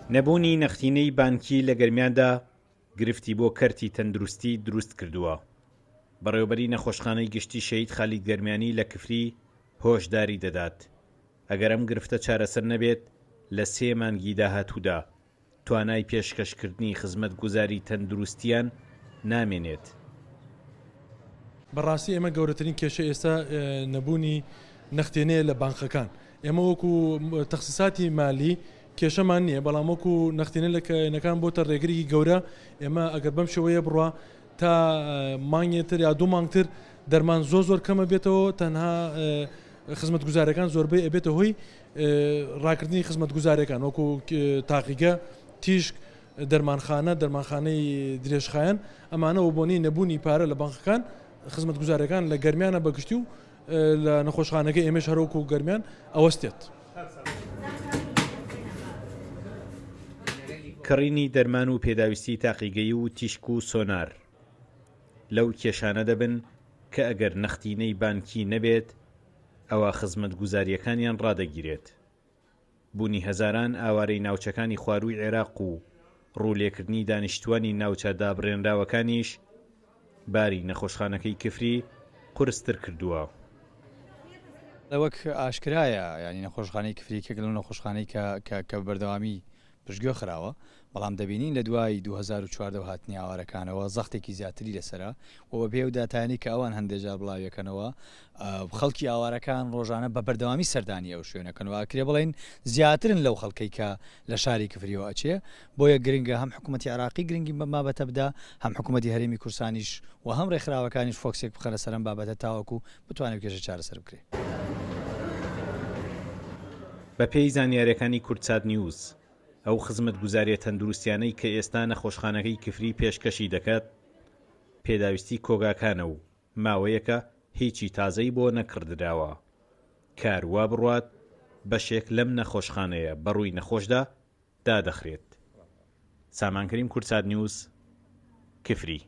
نەبوونی نەختینەی بانکی لە گەرمیاندا گرفتی بۆ کەرتی تەندروستی دروست کردووە. بەڕێوەبەری نەخۆشخانەی گشتی شەهید خالید گەرمیانی لە کفری هۆشداری دەدات ئەگەر ئەم گرفتە چارەسەر نەبێت لە 3 مانگی داهاتوودا توانای پێشکەشکردنی خزمەتگوزاری تەندروستیان نامێنێت. بەڕاستی ئێمە گەورەترین کێشە ئێستا نەبوونی نەختێنەیە لە بانکەکان. ئێمە وەکو تەخسیساتی مالی کێشەمان نییە، بەڵام وەکو نەختێنە لە کەنەکان بۆتە ڕێگریی گەورە. ئێمە ئەگەر بەم شێوەیە بڕوا تا مانگێتر یا 2 مانگتر دەرمان زۆر کەمە بێتەوە، تەنها خزمەتگوزارەکان زۆربەی ئەبێتە هۆی ڕاکردنی خزمەتگوزارەکان وەکو تاقیگە، تیشک، دەرمانخانەی درێژخایەن. ئەمانەوە بۆنی نەبوونی پارە لە بانکەکان خزمەتگوزارەکان لە گەرمیانە بەگشتی و لە نەخۆشخانەکە ئێمەش هەروەکو گەرمیان ئەوەستێت. کڕینی دەرمان و پێداویستی تاقیگەی و تیشک و سۆنار لەو کێشانە دەبن کە ئەگەر نەختینەی بانکی نەبێت ئەوە خزمەتگوزاریەکانیان ڕادەگیرێت. بوونی هەزاران ئاوارەی ناوچەکانی خوارووی عێراق و ڕوولێکردنی دانیشتوانی ناوچە دابڕێنراوەکانیش باری نەخۆشخانەکەی کفری قورستر کردووە. وەک ئاشکرایە ینی نەخۆشخانەی کفری کێک لەو نەخۆشخانەی کە بەردەوامی پشتگوێ خراوە، بەڵام دەبینین لە دوای 2014 هاتنی ئاوارەکانەوە زەختێکی زیاتری لەسرە و بە پێ و داتانی کە ئەوان هەندێجار بڵاویەکەنەوە خەڵکی ئاوارەکان ڕۆژانە بە بەردەوامی سەردانی ئەو شوێنەکەنەوە کرێ بڵێن زیاترن لەو خەڵکەی کە لە شاری کفریەوە ئەچێ. بۆیە گرنگە هەم حکوومەتی عراقی گرنگی بە بابەتە بدە، هەم حکوومەتی هەرێمی کورسانیش و هەم ڕێکخراوەکانیش فۆکسێک بخەنە سەرم بابەتە تاوەکو بتوانێت کێشە چارەسەر بکرێت. بە پێی زانیاریەکانی کورتسات نیوز ئەو خزمەتگوزاریە تەندروستیانەی کە ئێستا نەخۆشخانەکەی کفری پێشکەشی دەکات پێداویستی کۆگاکانە و ماوەیەکە هیچی تازەی بۆ نەکردراوە. کاروا بڕوات بەشێک لەم نەخۆشخانەیە بەڕووی نەخۆشدا دادەخرێت. سامانکریم کورتسات نیوز کفری.